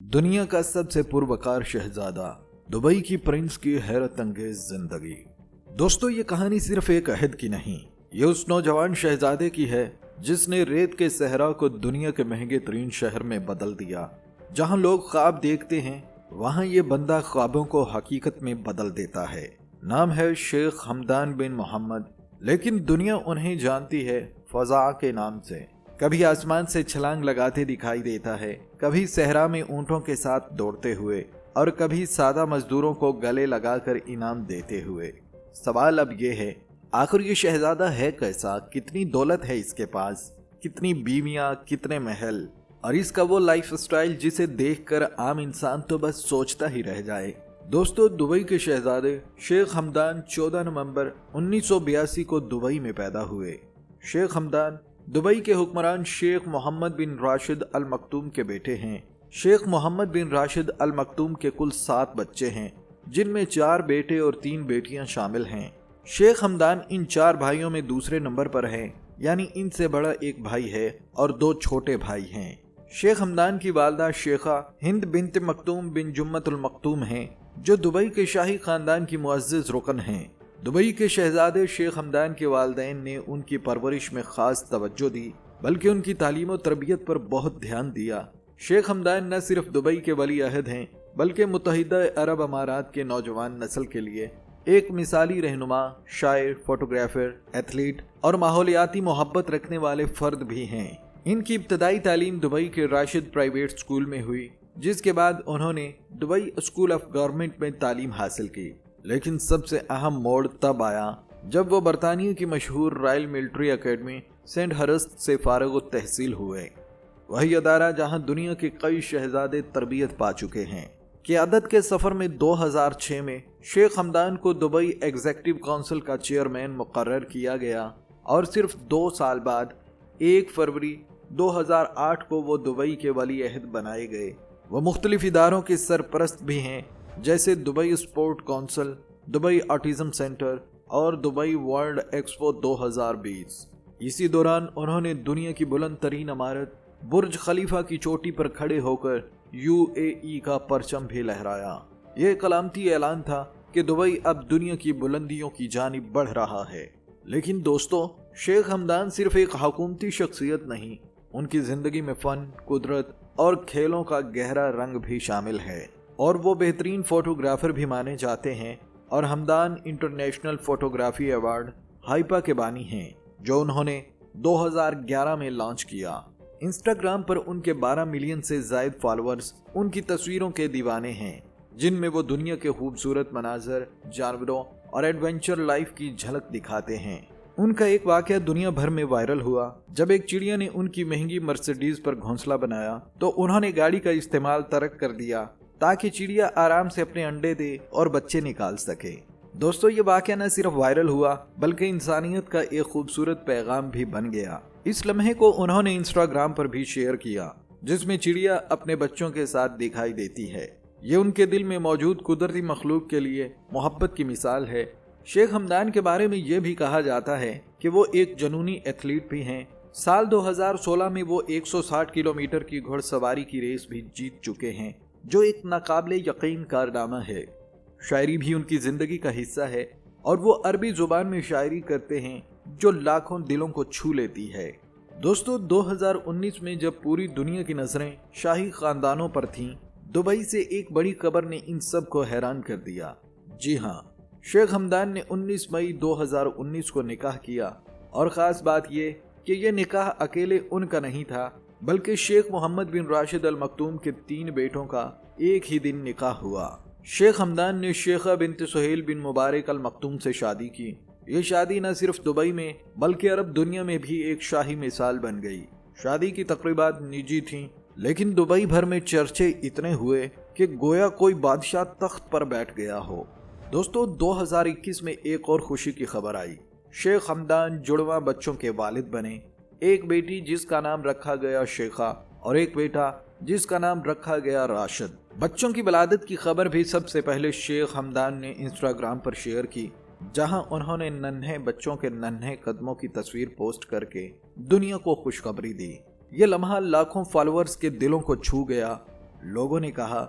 दुनिया का सबसे पुरवकार शहजादा, दुबई की प्रिंस की हैरत अंगेज जिंदगी। दोस्तों, ये कहानी सिर्फ एक अहद की नहीं, ये उस नौजवान शहजादे की है जिसने रेत के सहरा को दुनिया के महंगे तरीन शहर में बदल दिया। जहां लोग ख्वाब देखते हैं, वहां ये बंदा ख्वाबों को हकीकत में बदल देता है। नाम है शेख हमदान बिन मोहम्मद, लेकिन दुनिया उन्हें जानती है फजा के नाम से। कभी आसमान से छलांग लगाते दिखाई देता है, कभी सहरा में ऊंटों के साथ दौड़ते हुए, और कभी सादा मजदूरों को गले लगाकर इनाम देते हुए। सवाल अब ये है, आखिर ये शहजादा है कैसा? कितनी दौलत है इसके पास, कितनी बीवियां, कितने महल, और इसका वो लाइफ स्टाइल जिसे देखकर आम इंसान तो बस सोचता ही रह जाए। दोस्तों, दुबई के शहजादे शेख हमदान 14 नवंबर 1982 को दुबई में पैदा हुए। शेख हमदान दुबई के हुक्मरान शेख मोहम्मद बिन राशिद अल मखतूम के बेटे हैं। शेख मोहम्मद बिन राशिद अल मखतूम के कुल 7 बच्चे हैं, जिनमें 4 बेटे और 3 बेटियां शामिल हैं। शेख हमदान इन 4 भाइयों में दूसरे नंबर पर हैं, यानी इनसे बड़ा एक भाई है और 2 छोटे भाई हैं। शेख हमदान की वालदा शेखा हिंद बिन्त मखतूम बिन जुम्मतुल मखतूम हैं, जो दुबई के शाही खानदान की मुअज़्ज़िज़ रुकन हैं। दुबई के शहजादे शेख हमदान के वालिदैन ने उनकी परवरिश में खास तवज्जो दी, बल्कि उनकी तालीम और तरबियत पर बहुत ध्यान दिया। शेख हमदान न सिर्फ दुबई के वली अहद हैं, बल्कि मुत्तहिदा अरब अमारात के नौजवान नस्ल के लिए एक मिसाली रहनुमा, शायर, फोटोग्राफर, एथलीट और माहौलियाती मोहब्बत रखने वाले फर्द भी हैं। इनकी इब्तदाई तालीम दुबई के राशिद प्राइवेट स्कूल में हुई, जिसके बाद उन्होंने दुबई स्कूल ऑफ गवर्नमेंट में तालीम हासिल की। लेकिन सबसे अहम मोड़ तब आया जब वो बरतानिया की मशहूर रॉयल मिलिट्री एकेडमी सेंट हरस्ट से फारिग तहसील हुए। वही अदारा जहां दुनिया के कई शहजादे तरबियत पा चुके हैं। क़यादत के सफर में 2006 में शेख हमदान को दुबई एग्जीक्यूटिव काउंसिल का चेयरमैन मुकर्रर किया गया, और सिर्फ 2 साल बाद 1 फरवरी 2008 को वो दुबई के वली अहद बनाए गए। वो मुख्तलिफ इदारों के सरपरस्त भी हैं, जैसे Dubai sport council, Dubai autism centre और दुबई वर्ल्ड एक्सपो 2020। इसी दौरान उन्होंने दुनिया की बुलंद तरीन इमारत बुर्ज खलीफा की चोटी पर खड़े होकर UAE का परचम भी लहराया। यह कलामती ऐलान था कि दुबई अब दुनिया की बुलंदियों की जानिब बढ़ रहा है। लेकिन दोस्तों, शेख हमदान सिर्फ एक हुकूमती शख्सियत नहीं, उनकी जिंदगी में फन, कुदरत और खेलों का गहरा रंग भी शामिल है, और वो बेहतरीन फोटोग्राफर भी माने जाते हैं। और Hamdan international photography award HEPA के बानी हैं, जो उन्होंने 2011 में लॉन्च किया। इंस्टाग्राम पर उनके 12 मिलियन से ज़ायद फॉलोअर्स उनकी तस्वीरों के दीवाने हैं, जिनमें वो दुनिया के खूबसूरत मनाजर, जानवरों और एडवेंचर लाइफ की झलक दिखाते हैं। उनका एक वाकया दुनिया भर में वायरल हुआ। जब एक चिड़िया ने उनकी महंगी मर्सिडीज पर घोंसला बनाया, तो उन्होंने गाड़ी का इस्तेमाल तर्क कर दिया ताकि चिड़िया आराम से अपने अंडे दे और बच्चे निकाल सके। दोस्तों, ये वाकया न सिर्फ वायरल हुआ, बल्कि इंसानियत का एक खूबसूरत पैगाम भी बन गया। इस लम्हे को उन्होंने इंस्टाग्राम पर भी शेयर किया, जिसमें चिड़िया अपने बच्चों के साथ दिखाई देती है। ये उनके दिल में मौजूद कुदरती मखलूक के लिए मोहब्बत की मिसाल है। शेख हमदान के बारे में ये भी कहा जाता है कि वो एक जुनूनी एथलीट भी हैं। साल 2016 में वो 160 किलोमीटर की घुड़सवारी की रेस भी जीत चुके हैं, जो एक नाकाबिले यकीन कारनामा है। शायरी भी उनकी जिंदगी का हिस्सा है, और वो अरबी जुबान में शायरी करते हैं जो लाखों दिलों को छू लेती है। दोस्तों, 2019 में जब पूरी दुनिया की नजरें शाही खानदानों पर थीं, दुबई से एक बड़ी खबर ने इन सब को हैरान कर दिया। जी हाँ, शेख हमदान ने 19 मई 2019 को निकाह किया, और ख़ास बात ये कि यह निकाह अकेले उनका नहीं था, बल्कि शेख मोहम्मद बिन राशिद अल मखतूम के 3 बेटों का एक ही दिन निकाह हुआ। शेख हमदान ने शेखा बिन्त सुहेल बिन मुबारक अल मखतूम से शादी की। ये शादी न सिर्फ दुबई में बल्कि अरब दुनिया में भी एक शाही मिसाल बन गई। शादी की तकरीबात निजी थीं, लेकिन दुबई भर में चर्चे इतने हुए कि गोया कोई बादशाह तख्त पर बैठ गया हो। दोस्तों, 2021 में एक और खुशी की खबर आई। शेख हमदान जुड़वा बच्चों के वालिद बने। एक बेटी जिसका नाम रखा गया शेखा, और एक बेटा जिसका नाम रखा गया राशिद। बच्चों की वलादत की खबर भी सबसे पहले शेख हमदान ने इंस्टाग्राम पर शेयर की, जहां उन्होंने नन्हे बच्चों के नन्हे कदमों की तस्वीर पोस्ट करके दुनिया को खुशखबरी दी। ये लम्हा लाखों फॉलोअर्स के दिलों को छू गया लोगों ने कहा,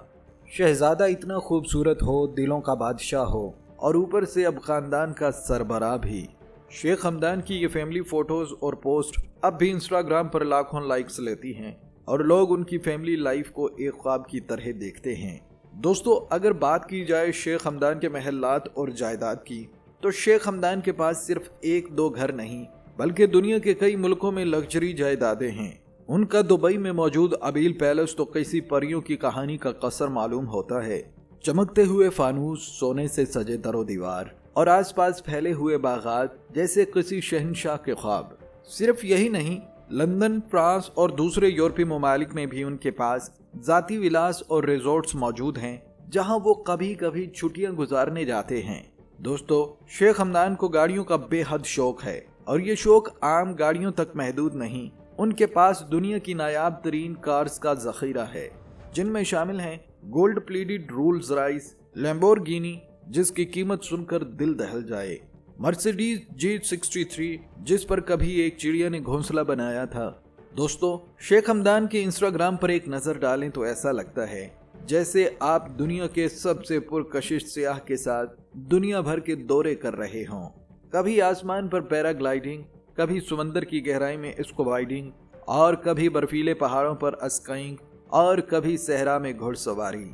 शहजादा इतना खूबसूरत हो, दिलों का बादशाह हो और ऊपर से अब खानदान का सरबराह भी। शेख हमदान की ये फैमिली फोटोज और पोस्ट अब भी इंस्टाग्राम पर लाखों लाइक्स लेती हैं और लोग उनकी फैमिली लाइफ को एक ख्वाब की तरह देखते हैं। दोस्तों, अगर बात की जाए शेख हमदान के महलात और जायदाद की, तो शेख हमदान के पास सिर्फ 1-2 घर नहीं बल्कि दुनिया के कई मुल्कों में लग्जरी जायदादें हैं। उनका दुबई में मौजूद अबील पैलेस तो किसी परियों की कहानी का कसर मालूम होता है। चमकते हुए फानूस, सोने से सजे दरो दीवार और आसपास फैले हुए बागात जैसे किसी शहंशाह के ख्वाब। सिर्फ यही नहीं, लंदन, फ्रांस और दूसरे यूरोपीय ममालिक में भी उनके पास जाती विलास और रिजॉर्ट्स मौजूद हैं, जहां वो कभी कभी छुट्टियां गुजारने जाते हैं। दोस्तों, शेख हमदान को गाड़ियों का बेहद शौक है और ये शौक आम गाड़ियों तक महदूद नहीं। उनके पास दुनिया की नायाब तरीन कार्स का जखीरा है, जिनमें शामिल हैं gold plated Rolls Royce, Lamborghini जिसकी कीमत सुनकर दिल दहल जाए, मर्सिडीज G63 जिस पर कभी एक चिड़िया ने घोंसला बनाया था। दोस्तों, शेख हमदान के इंस्टाग्राम पर एक नजर डालें तो ऐसा लगता है जैसे आप दुनिया के सबसे पुरकशिश सियाह के साथ दुनिया भर के दौरे कर रहे हों। कभी आसमान पर पैराग्लाइडिंग, कभी समंदर की गहराई में स्कूबाइडिंग और कभी बर्फीले पहाड़ों पर स्काइंग और कभी सहरा में घुड़सवारी।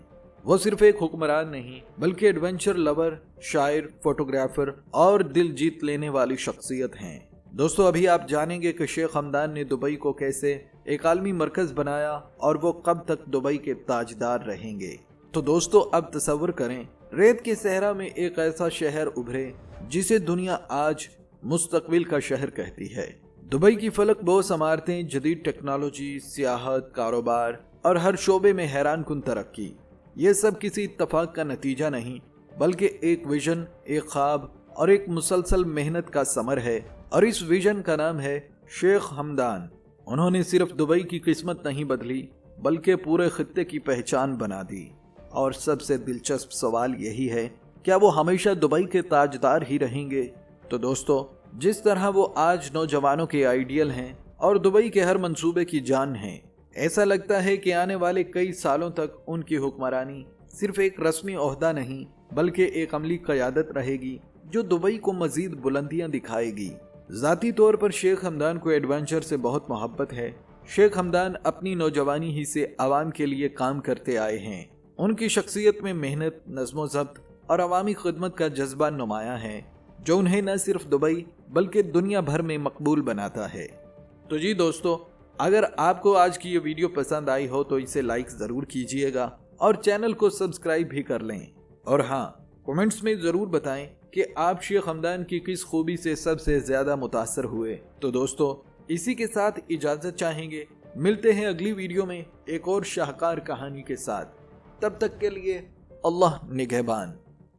वो सिर्फ एक हुक्मरान नहीं बल्कि एडवेंचर लवर, शायर, फोटोग्राफर और दिल जीत लेने वाली शख्सियत हैं। दोस्तों, अभी आप जानेंगे कि शेख हमदान ने दुबई को कैसे एक आलमी मरकज बनाया और वो कब तक दुबई के ताजदार रहेंगे। तो दोस्तों, अब तसव्वुर करें रेत के सहरा में एक ऐसा शहर उभरे जिसे दुनिया आज मुस्तकबिल का शहर कहती है। दुबई की फलक बोस इमारतें, जदीद टेक्नोलॉजी, सियाहत, कारोबार और हर शोबे में हैरान कुन तरक्की, ये सब किसी इत्तफाक का नतीजा नहीं बल्कि एक विजन, एक ख्वाब और एक मुसलसल मेहनत का समर है। और इस विजन का नाम है शेख हमदान। उन्होंने सिर्फ दुबई की किस्मत नहीं बदली बल्कि पूरे खित्ते की पहचान बना दी। और सबसे दिलचस्प सवाल यही है, क्या वो हमेशा दुबई के ताजदार ही रहेंगे? तो दोस्तों, जिस तरह वो आज नौजवानों के आइडियल हैं और दुबई के हर मंसूबे की जान हैं, ऐसा लगता है कि आने वाले कई सालों तक उनकी हुक्मरानी सिर्फ एक रस्मी ओहदा नहीं बल्कि एक अमली क़यादत रहेगी जो दुबई को मजीद बुलंदियां दिखाएगी। ज़ाती तौर पर शेख हमदान को एडवेंचर से बहुत मोहब्बत है। शेख हमदान अपनी नौजवानी ही से आवाम के लिए काम करते आए हैं। उनकी शख्सियत में मेहनत, नज़्मो ज़ब्त और अवामी खिदमत का जज्बा नुमाया है, जो उन्हें न सिर्फ दुबई बल्कि दुनिया भर में मकबूल बनाता है। तो जी दोस्तों, अगर आपको आज की ये वीडियो पसंद आई हो तो इसे लाइक ज़रूर कीजिएगा और चैनल को सब्सक्राइब भी कर लें। और हाँ, कमेंट्स में ज़रूर बताएं कि आप शेख हमदान की किस खूबी से सबसे ज़्यादा मुतासर हुए। तो दोस्तों, इसी के साथ इजाज़त चाहेंगे। मिलते हैं अगली वीडियो में एक और शाहकार कहानी के साथ। तब तक के लिए अल्लाह निगहबान।